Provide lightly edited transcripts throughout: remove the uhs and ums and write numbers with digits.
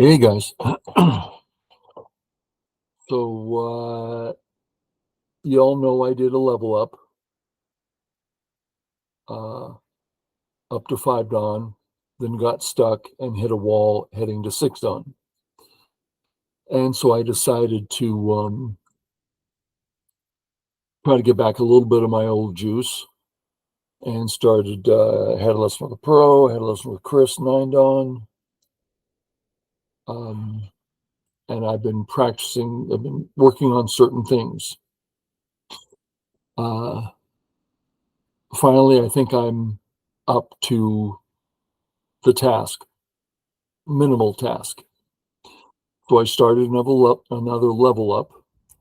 Hey guys. So you all know I did a level up uh, up to 5 dawn, then got stuck and hit a wall heading to 6 dawn. And so I decided to try to get back a little bit of my old juice and started had a lesson with a pro, had a lesson with Chris 9 dawn. Um, and I've been practicing, I've been working on certain things. Uh, Finally, I think I'm up to the task, minimal task. So I started another level up,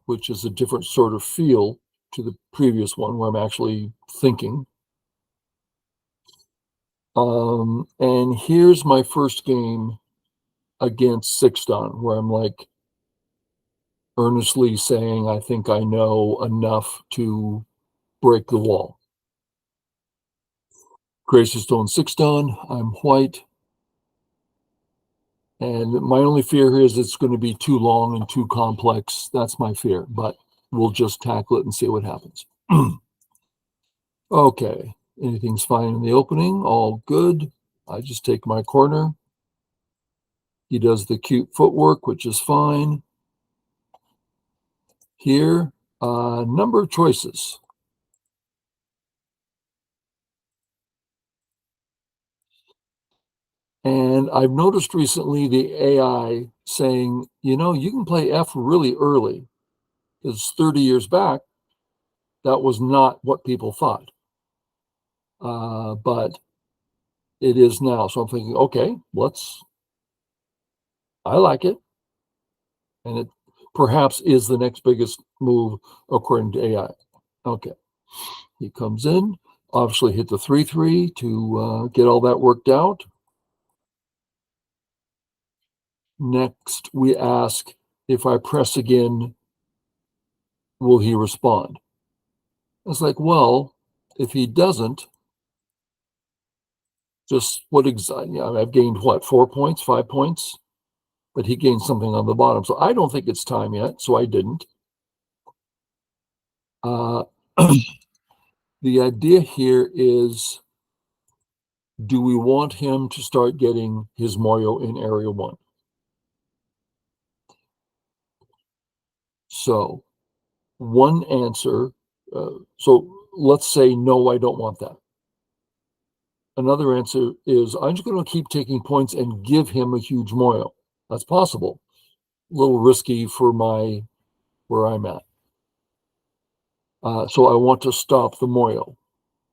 which is a different sort of feel to the previous one where I'm actually thinking. And here's my first game against Sixton, where I'm like earnestly saying, I think I know enough to break the wall. Gracie Stone Sixton, I'm white. And my only fear is it's going to be too long and too complex. That's my fear, but we'll just tackle it and see what happens. Okay, anything's fine in the opening, all good. I just take my corner. He does the cute footwork, which is fine. Here, number of choices. And I've noticed recently the AI saying, you know, you can play F really early, because 30 years back, that was not what people thought. But it is now. So I'm thinking, okay, I like it. And it perhaps is the next biggest move according to AI. Okay. He comes in, obviously hit the 3-3 to get all that worked out. Next, we ask, if I press again, will he respond? It's like, well, if he doesn't, just what exactly? I've gained what, 4 points, 5 points? But he gained something on the bottom. So I don't think it's time yet. So I didn't. Uh, the idea here is, do we want him to start getting his Moyo in area 1? So one answer, so let's say, no, I don't want that. Another answer is, I'm just going to keep taking points and give him a huge Moyo. That's possible. A little risky for where I'm at. So I want to stop the Moyo.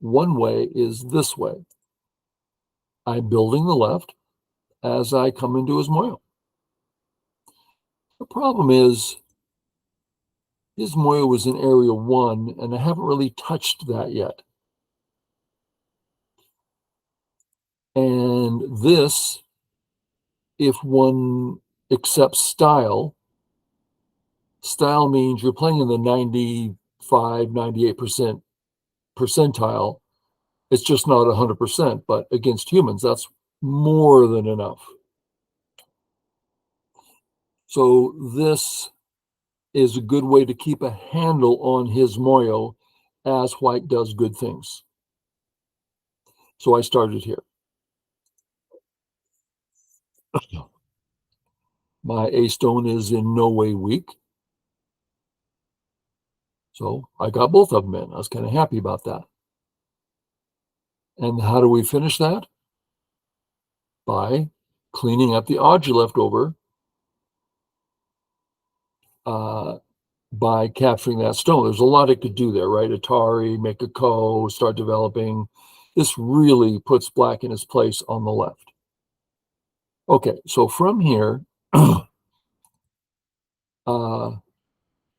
One way is this way. I'm building the left as I come into his Moyo. The problem is, his Moyo was in area 1, and I haven't really touched that yet. And this, if one accepts style means you're playing in the 95, 98% percentile. It's just not 100%, but against humans, that's more than enough. So this is a good way to keep a handle on his Moyo as white does good things. So I started here. My A stone is in no way weak. So I got both of them in. I was kind of happy about that. And how do we finish that? By cleaning up the odds you left over by capturing that stone. There's a lot it could do there, right? Atari, make a co, start developing. This really puts black in his place on the left. Okay, so from here,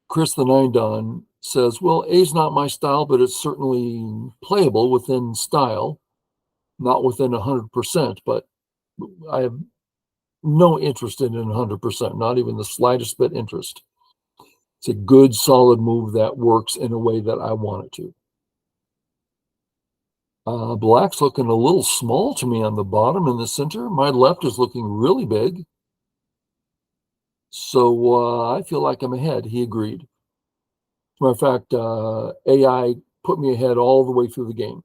Chris the 9 dawn says, well, A's not my style, but it's certainly playable within style, not within 100%, but I have no interest in it 100%, not even the slightest bit interest. It's a good, solid move that works in a way that I want it to. Black's looking a little small to me on the bottom in the center. My left is looking really big. So I feel like I'm ahead. He agreed. As a matter of fact, AI put me ahead all the way through the game,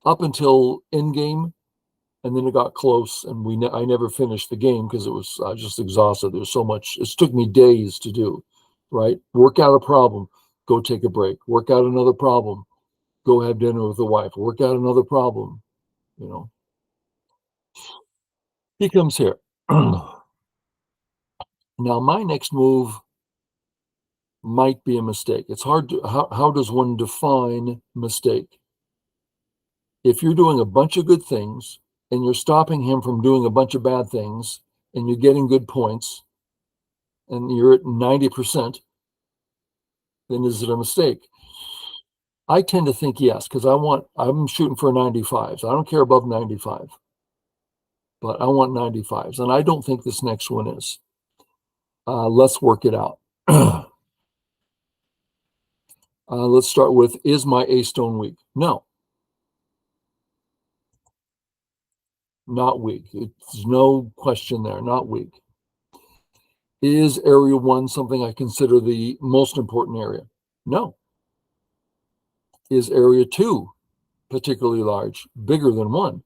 up until end game, and then it got close, and I never finished the game because I was just exhausted. There was so much. It took me days to do. Right, work out a problem, go take a break. Work out another problem, go have dinner with the wife. Work out another problem. You know, he comes here. Now, my next move might be a mistake. It's hard to how does one define mistake? If you're doing a bunch of good things and you're stopping him from doing a bunch of bad things and you're getting good points and you're at 90%, then is it a mistake? I tend to think yes, because I'm shooting for 95s. I don't care above 95, but I want 95s. And I don't think this next one is. Let's work it out. Let's start with, is my A stone weak? No, not weak. There's no question there, not weak. Is area one something I consider the most important area? No. Is area two particularly large, bigger than one?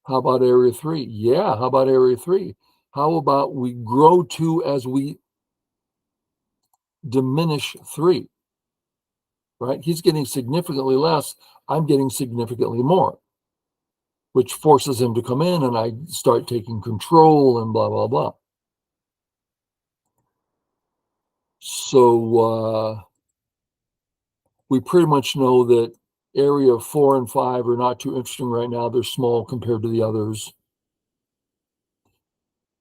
How about area three? Yeah, how about area three? How about we grow two as we diminish three, right? He's getting significantly less. I'm getting significantly more, which forces him to come in and I start taking control and blah, blah, blah. So we pretty much know that area 4 and 5 are not too interesting right now. They're small compared to the others.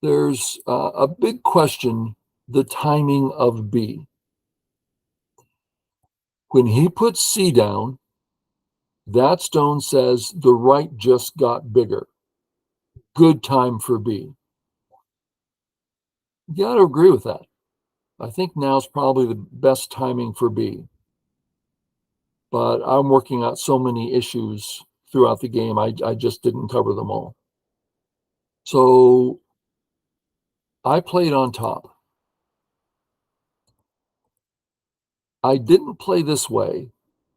There's a big question, the timing of B. When he puts C down, that stone says the right just got bigger. Good time for B. You got to agree with that. I think now's probably the best timing for B. But I'm working out so many issues throughout the game, I just didn't cover them all. So I played on top. I didn't play this way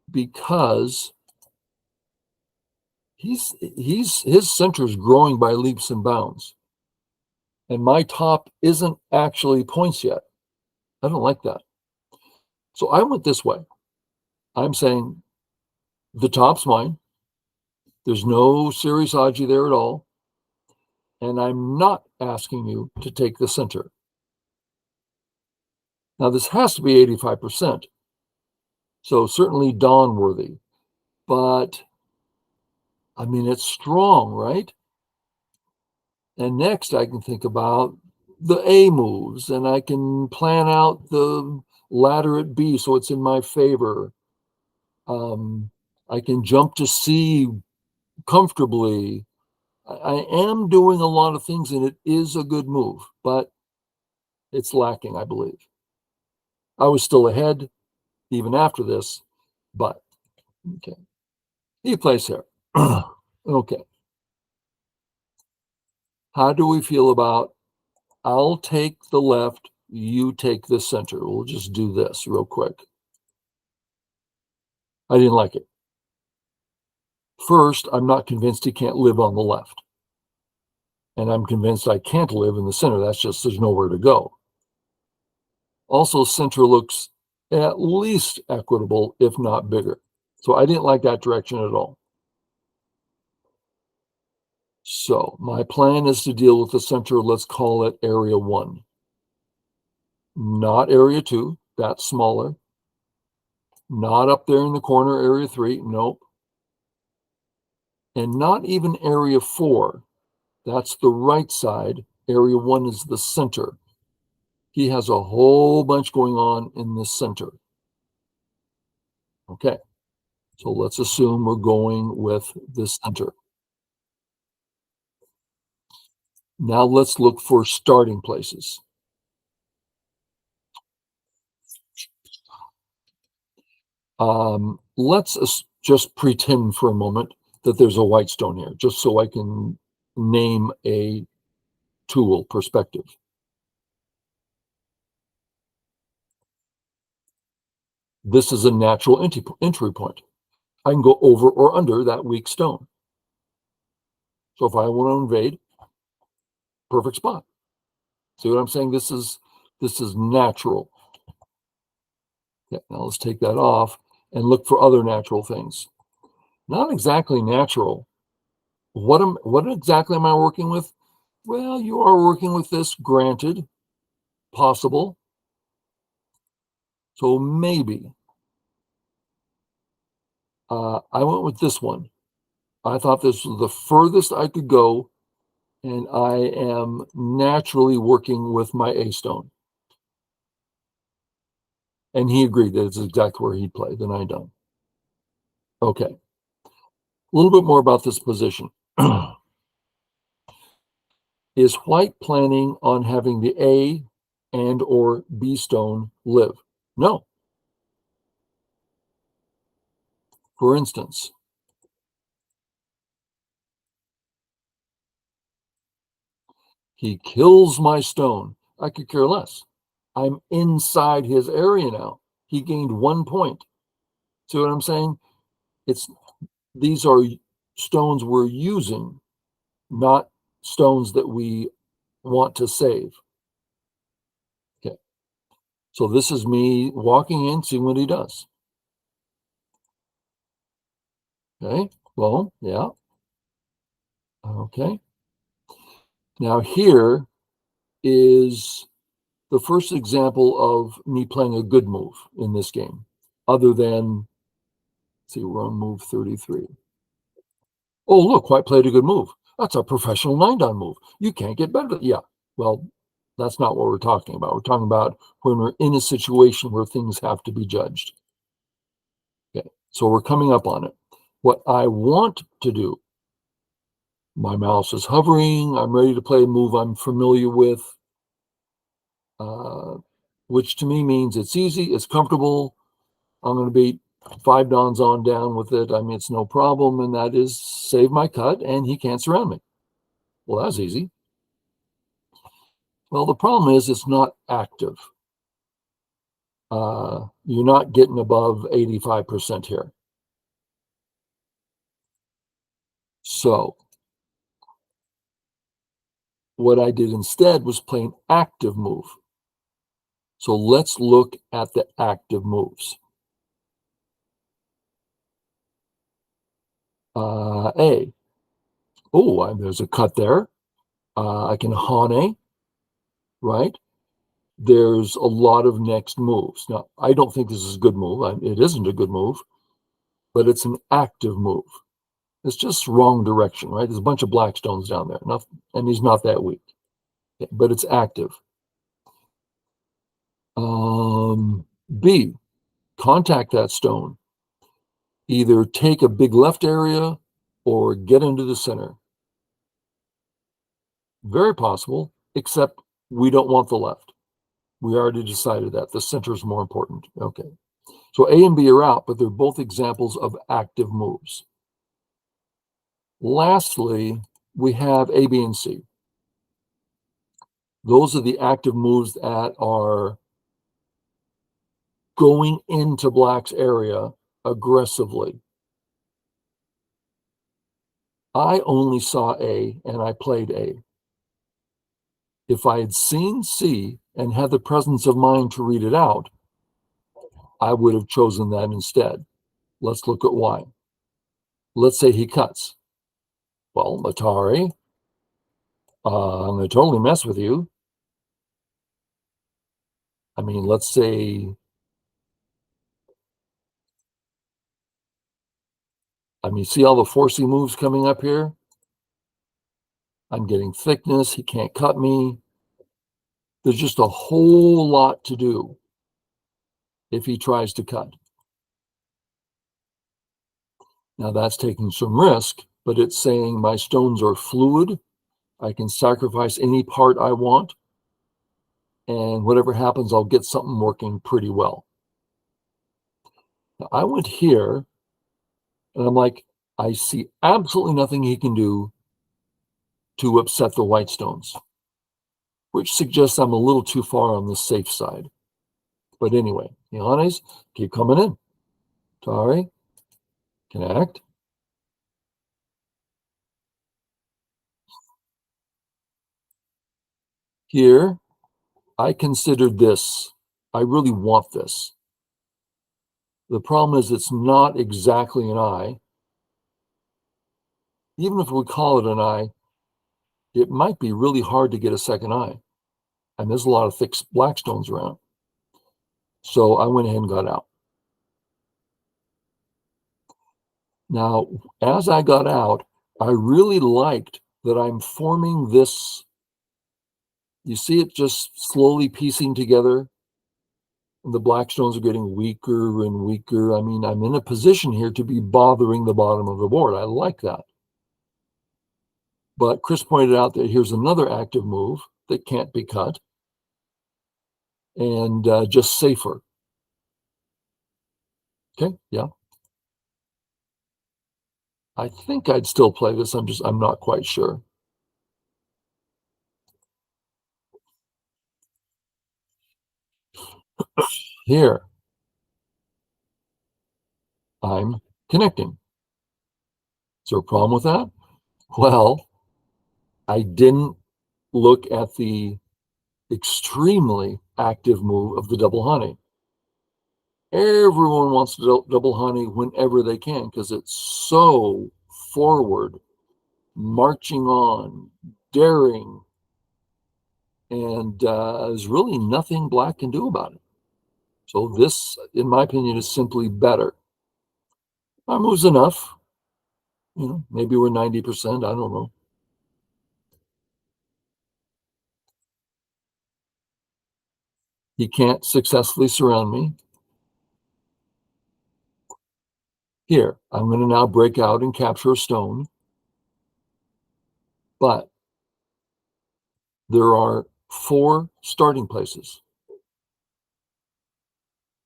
because his center is growing by leaps and bounds. And my top isn't actually points yet. I don't like that. So I went this way. I'm saying the top's mine. There's no serious Aji there at all. And I'm not asking you to take the center. Now, this has to be 85%. So certainly dawn worthy. But I mean, it's strong, right? And next, I can think about the A moves and I can plan out the ladder at B so it's in my favor. I can jump to C comfortably. I am doing a lot of things and it is a good move, but it's lacking, I believe. I was still ahead even after this, but okay. He plays here. Okay. How do we feel about I'll take the left, you take the center? We'll just do this real quick. I didn't like it. First, I'm not convinced he can't live on the left. And I'm convinced I can't live in the center. That's just, there's nowhere to go. Also, center looks at least equitable, if not bigger. So I didn't like that direction at all. So my plan is to deal with the center. Let's call it area 1. Not area 2. That's smaller. Not up there in the corner, area 3. Nope. And not even area 4. That's the right side. Area 1 is the center. He has a whole bunch going on in the center. Okay. So let's assume we're going with the center. Now let's look for starting places. Let's just pretend for a moment that there's a white stone here, just so I can name a tool perspective. This is a natural entry point. I can go over or under that weak stone. So if I want to invade, perfect spot. See what I'm saying? This is natural. Yeah, now let's take that off and look for other natural things. Not exactly natural. What exactly am I working with? Well, you are working with this, granted, possible. So maybe. I went with this one. I thought this was the furthest I could go, and I am naturally working with my A stone. And he agreed that it's exactly where he'd play, then I done. Okay. A little bit more about this position. Is white planning on having the A and or B stone live? No. For instance, he kills my stone. I could care less. I'm inside his area now. He gained 1 point. See what I'm saying? These are stones we're using, not stones that we want to save. Okay. So this is me walking in, seeing what he does. Okay. Well, yeah. Okay. Now here is the first example of me playing a good move in this game, other than, see, we're on move 33. Oh, look, White played a good move. That's a professional 9-down move. You can't get better. Yeah, well, that's not what we're talking about. We're talking about when we're in a situation where things have to be judged. Okay, so we're coming up on it. What I want to do, my mouse is hovering. I'm ready to play a move I'm familiar with, which to me means it's easy, it's comfortable. I'm going to beat 5 dawns on down with it. I mean, it's no problem, and that is save my cut, and he can't surround me. Well, that's easy. Well, the problem is it's not active. You're not getting above 85% here. So what I did instead was play an active move. So let's look at the active moves. A. Oh, there's a cut there. I can hane, right? There's a lot of next moves. Now, I don't think this is a good move. It isn't a good move, but it's an active move. It's just wrong direction, right? There's a bunch of black stones down there, and he's not that weak, but it's active. B, contact that stone. Either take a big left area or get into the center. Very possible, except we don't want the left. We already decided that. The center is more important. Okay. So A and B are out, but they're both examples of active moves. Lastly, we have A, B, and C. Those are the active moves that are going into Black's area aggressively. I only saw A, and I played A. If I had seen C and had the presence of mind to read it out, I would have chosen that instead. Let's look at why. Let's say he cuts. Well, Matari, I'm going to totally mess with you. I mean, let's say, see all the forcing moves coming up here? I'm getting thickness. He can't cut me. There's just a whole lot to do if he tries to cut. Now that's taking some risk, but it's saying my stones are fluid. I can sacrifice any part I want, and whatever happens, I'll get something working pretty well. Now, I went here, and I'm like, I see absolutely nothing he can do to upset the white stones. which suggests I'm a little too far on the safe side. But anyway, Johannes, keep coming in. Tari, connect. Here, I considered this. I really want this. The problem is it's not exactly an eye. Even if we call it an eye, it might be really hard to get a second eye. And there's a lot of thick black stones around. So I went ahead and got out. Now, as I got out, I really liked that I'm forming this. You see it just slowly piecing together. And the black stones are getting weaker and weaker. I mean, I'm in a position here to be bothering the bottom of the board. I like that. But Chris pointed out that here's another active move that can't be cut and just safer. Okay, yeah. I think I'd still play this. I'm not quite sure. Here, I'm connecting. Is there a problem with that? Well, I didn't look at the extremely active move of the double honey. Everyone wants to double honey whenever they can because it's so forward, marching on, daring, and there's really nothing black can do about it. So this, in my opinion, is simply better. Our move's enough. Maybe we're 90%. I don't know. He can't successfully surround me. Here, I'm going to now break out and capture a stone. But there are 4 starting places.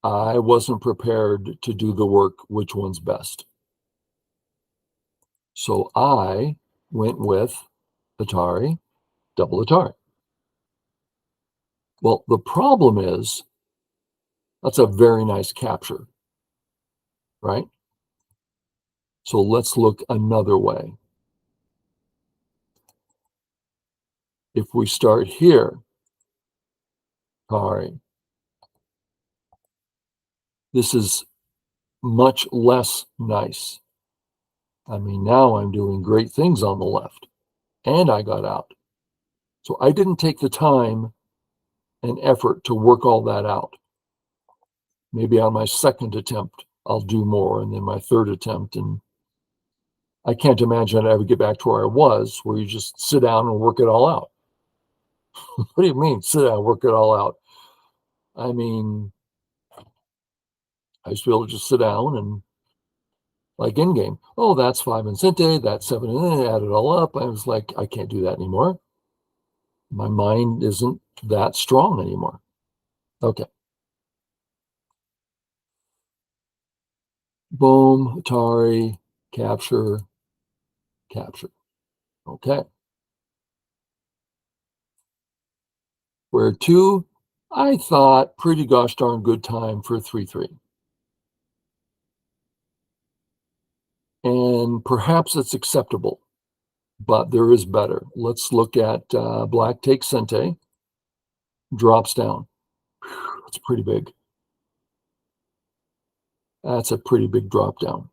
I wasn't prepared to do the work, which one's best. So I went with Atari, double Atari. Well, the problem is that's a very nice capture, right? So let's look another way. If we start here, Atari, this is much less nice. I mean, now I'm doing great things on the left, and I got out. So I didn't take the time and effort to work all that out. Maybe on my second attempt, I'll do more, and then my third attempt. And I can't imagine I'd ever get back to where I was, where you just sit down and work it all out. What do you mean, sit down and work it all out? I mean, I used to be able to just sit down and, like in game, oh, that's 5 in Cente, that's 7 in, add it all up. I was like, I can't do that anymore. My mind isn't that strong anymore. Okay. Boom, Atari, capture, capture. Okay. Where 2, I thought pretty gosh darn good time for 3-3. And perhaps it's acceptable, but there is better. Let's look at black takes Cente, drops down. That's pretty big. That's a pretty big drop down.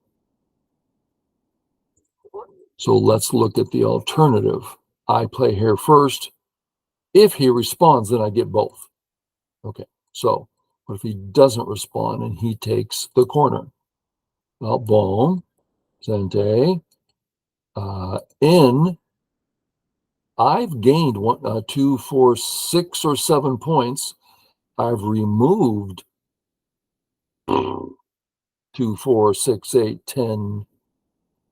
So let's look at the alternative. I play here first. If he responds, then I get both. Okay, so what if he doesn't respond and he takes the corner? Well, boom, Cente, in. I've gained 1, 2, 4, 6 or 7 points. I've removed 2, 4, 6, 8, 10,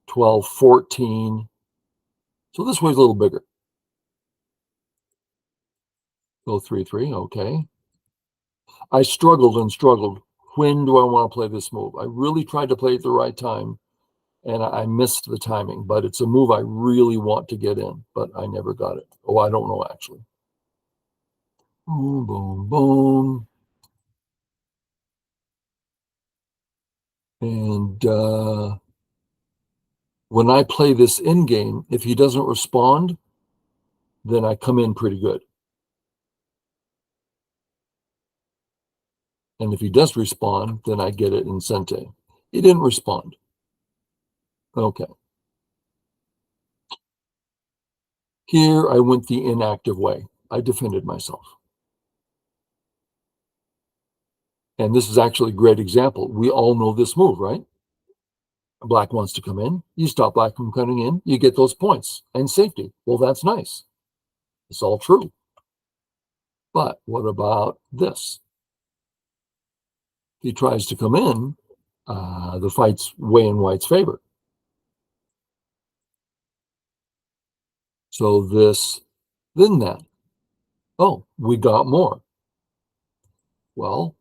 12, 14. So this way's a little bigger. Go 3-3, okay. I struggled and struggled. When do I want to play this move? I really tried to play at the right time, and I missed the timing, but it's a move I really want to get in, but I never got it. Oh, I don't know, actually. Boom, boom, boom. And when I play this in game, if he doesn't respond, then I come in pretty good. And if he does respond, then I get it in Sente. He didn't respond. Okay. Here I went the inactive way. I defended myself. And this is actually a great example. We all know this move, right? Black wants to come in. You stop black from coming in. You get those points and safety. Well, that's nice. It's all true. But what about this? He tries to come in. The fight's way in white's favor. So this, then that. Oh, we got more. Well,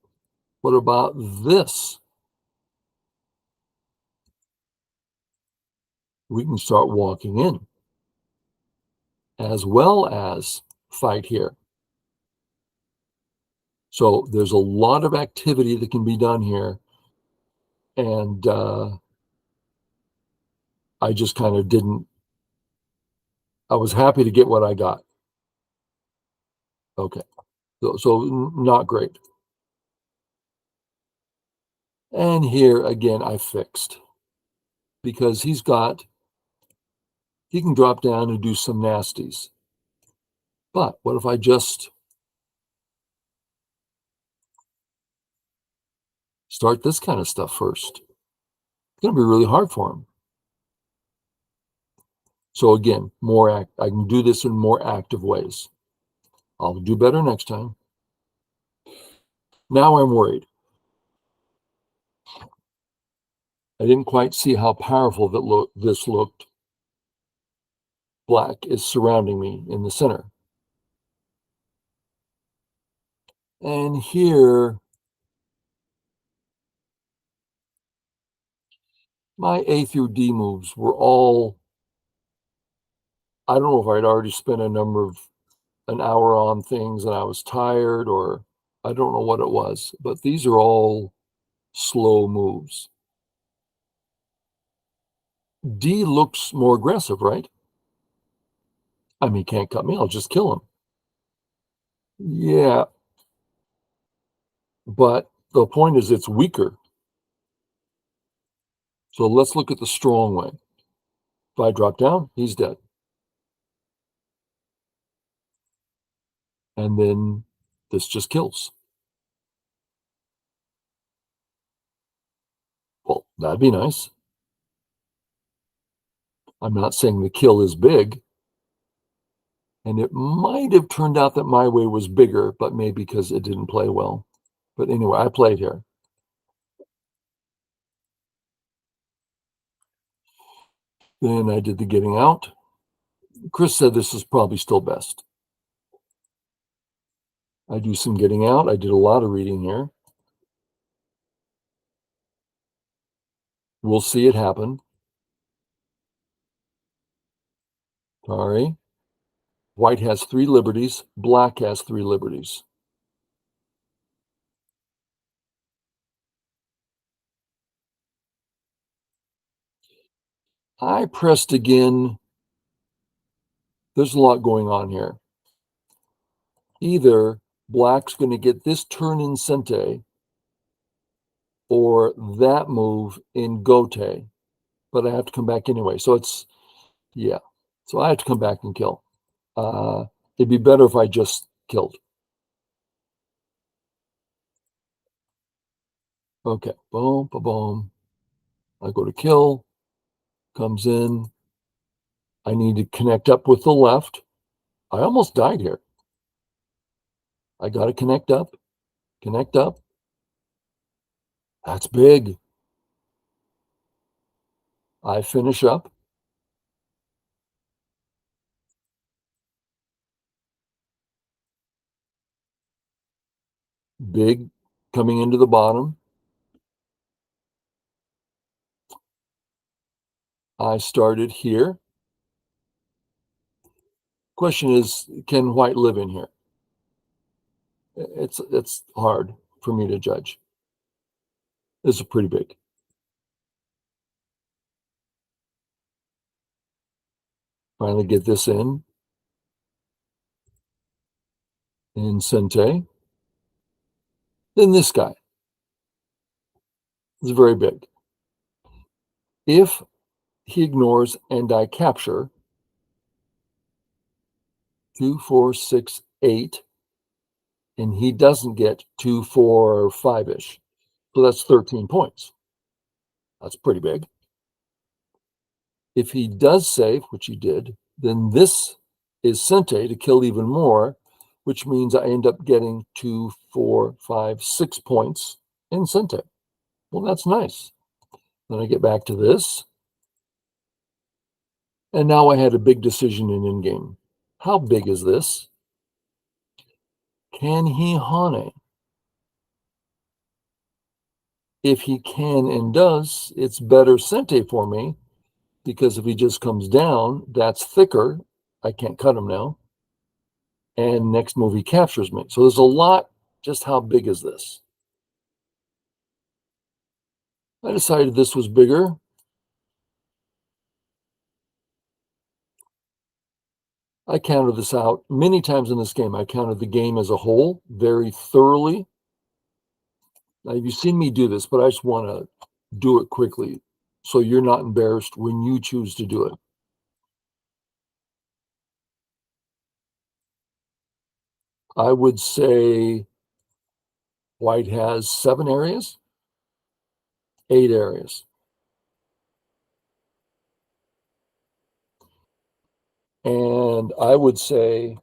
what about this? We can start walking in as well as fight here. So there's a lot of activity that can be done here. And I just kind of didn't, I was happy to get what I got. Okay. So not great. And here again, I fixed because he can drop down and do some nasties. But what if I just start this kind of stuff first? It's going to be really hard for him. So again, I can do this in more active ways. I'll do better next time. Now I'm worried. I didn't quite see how powerful this looked. Black is surrounding me in the center. And here, my A through D moves were all, I don't know if I'd already spent an hour on things and I was tired, or I don't know what it was, but these are all slow moves. D looks more aggressive, right? I mean, he can't cut me. I'll just kill him. Yeah, but the point is it's weaker. So let's look at the strong way. If I drop down, he's dead. And then this just kills. Well, that'd be nice. I'm not saying the kill is big. And it might have turned out that my way was bigger, but maybe because it didn't play well. But anyway, I played here. Then I did the getting out. Chris said this is probably still best. I do some getting out. I did a lot of reading here. We'll see it happen. Sorry. White has 3 liberties. Black has 3 liberties. I pressed again. There's a lot going on here. Either black's going to get this turn in Sente or that move in Gote, but I have to come back anyway. So yeah. So I have to come back and kill. It'd be better if I just killed. Okay, boom, boom, boom. I go to kill, comes in. I need to connect up with the left. I almost died here. I got to connect up, connect up. That's big. I finish up. Big coming into the bottom. I started here. Question is, can white live in here? It's hard for me to judge. This is pretty big. Finally get this in Sente. Then this guy is very big. If he ignores and I capture 2, 4, 6, 8, and he doesn't get 2, 4, 5-ish. So that's 13 points. That's pretty big. If he does save, which he did, then this is Sente to kill even more, which means I end up getting 2, 4, 5, 6 points in Sente. Well, that's nice. Then I get back to this. And now I had a big decision in game. How big is this? Can he Hane? If he can and does, it's better Sente for me, because if he just comes down, that's thicker. I can't cut him now. And next move he captures me. So there's a lot. Just how big is this? I decided this was bigger. I counted this out many times in this game. I counted the game as a whole very thoroughly. Now, you've seen me do this, but I just want to do it quickly so you're not embarrassed when you choose to do it. I would say white has 7 areas, 8 areas. And I would say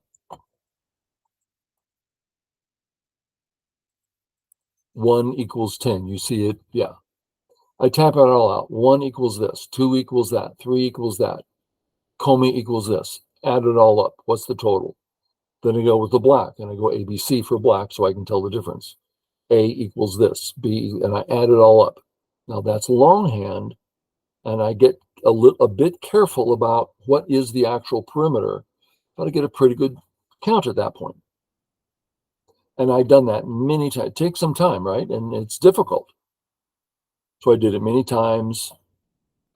1 equals 10. You see it? Yeah. I tap it all out. 1 equals this, 2 equals that, 3 equals that, Comey equals this. Add it all up. What's the total? Then I go with the black, and I go ABC for black so I can tell the difference. A equals this, B, and I add it all up. Now that's longhand, and I get a bit careful about what is the actual perimeter. Got to get a pretty good count at that point. And I've done that many times. It takes some time, right? And it's difficult. So I did it many times.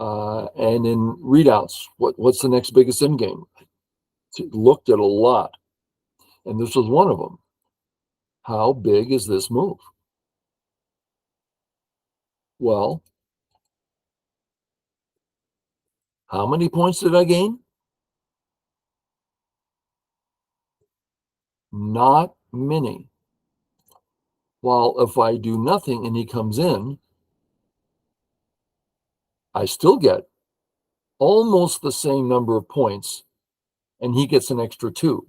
And in readouts, what's the next biggest end game? Looked at a lot. And this was one of them. How big is this move? Well, how many points did I gain? Not many. While if I do nothing and he comes in, I still get almost the same number of points, and he gets an extra 2.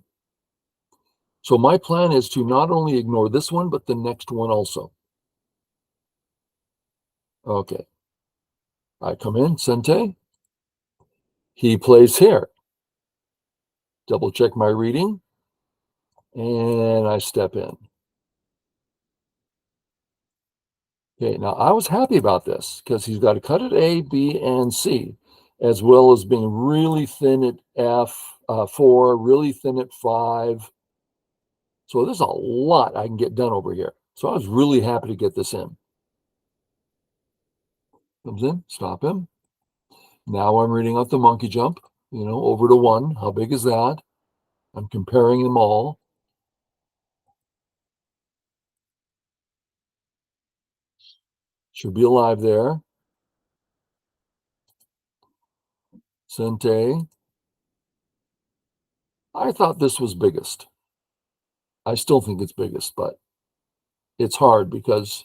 So my plan is to not only ignore this one, but the next one also. Okay. I come in, Sente. He plays here. Double check my reading, and I step in. Okay, now I was happy about this because he's got to cut at A, B, and C, as well as being really thin at F4, really thin at 5. So there's a lot I can get done over here. So I was really happy to get this in. Comes in, stop him. Now I'm reading out the monkey jump, over to 1. How big is that? I'm comparing them all. Should be alive there. Sente. I thought this was biggest. I still think it's biggest, but it's hard because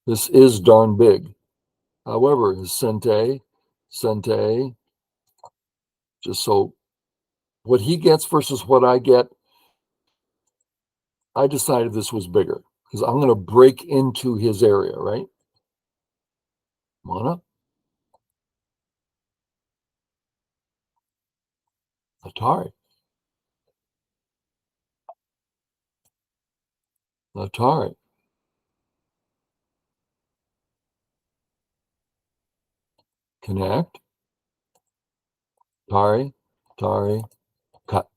this is darn big. However, Sente, just so what he gets versus what I get, I decided this was bigger because I'm going to break into his area, right? Mana, Atari, Atari, connect, Atari, cut.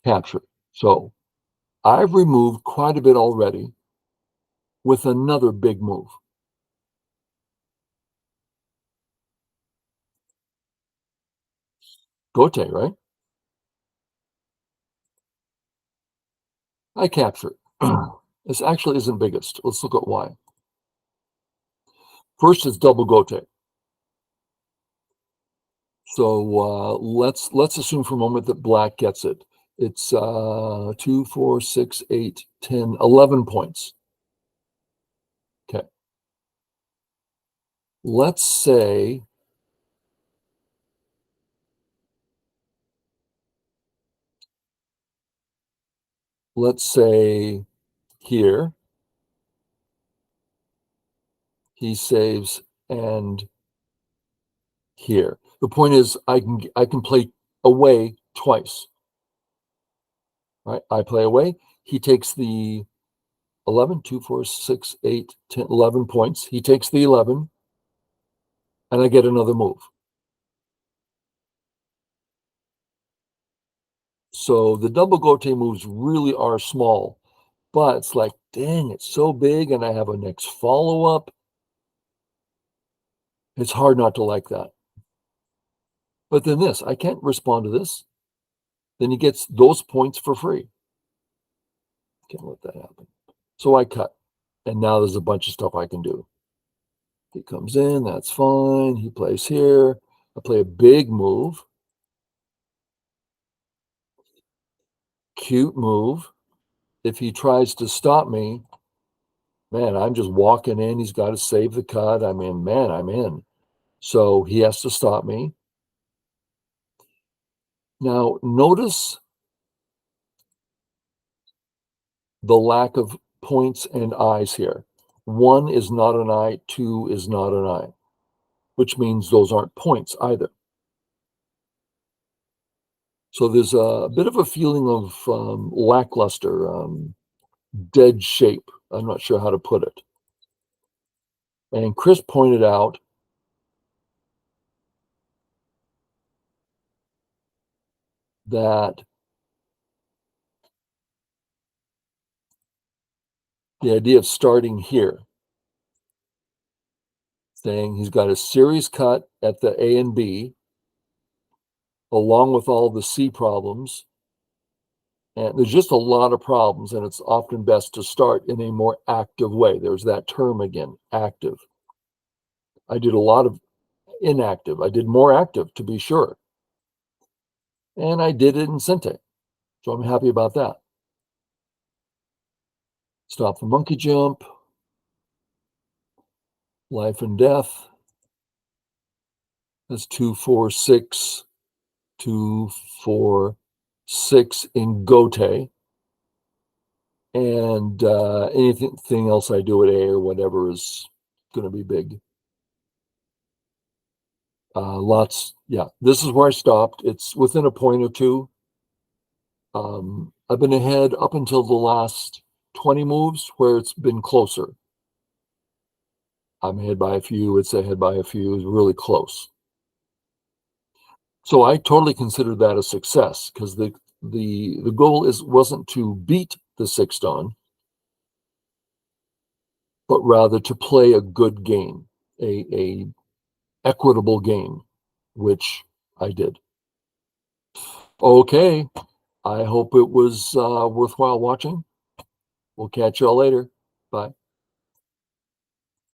capture. So I've removed quite a bit already with another big move. Gote, right? I capture. This actually isn't biggest. Let's look at why. First is double Gote. So let's assume for a moment that black gets it. It's 2, 4, 6, 8, 10, 11 points. Okay. Let's say here he saves and here. The point is I can play away twice. Right? I play away. He takes the 11, 2, 4, 6, 8, 10, 11 points. He takes the 11 and I get another move. So the double Gote moves really are small, but it's like, dang, it's so big and I have a next follow-up. It's hard not to like that. But then this, I can't respond to this. Then he gets those points for free. Can't let that happen. So I cut. And now there's a bunch of stuff I can do. He comes in, that's fine. He plays here. I play a big move. Cute move. If he tries to stop me, man, I'm just walking in. He's got to save the cut. I'm in, man, I'm in. So he has to stop me. Now, notice the lack of points and eyes here. 1 is not an eye, 2 is not an eye, which means those aren't points either. So there's a bit of a feeling of lackluster, dead shape. I'm not sure how to put it. And Chris pointed out that the idea of starting here, saying he's got a series cut at the A and B, along with all the C problems. And there's just a lot of problems, and it's often best to start in a more active way. There's that term again, active. I did a lot of inactive. I did more active, to be sure. And I did it in Sente. So I'm happy about that. Stop the monkey jump. Life and death. That's 2, 4, 6, 2, 4, 6 in Gote. And anything else I do at A or whatever is going to be big. Lots, yeah. This is where I stopped. It's within a point or two. I've been ahead up until the last 20 moves where it's been closer. I'm ahead by a few. It's ahead by a few. It's really close. So I totally consider that a success because the goal wasn't to beat the 6 stone, but rather to play a good game, a equitable game, which I did. Okay, I hope it was worthwhile watching. We'll catch y'all later. Bye.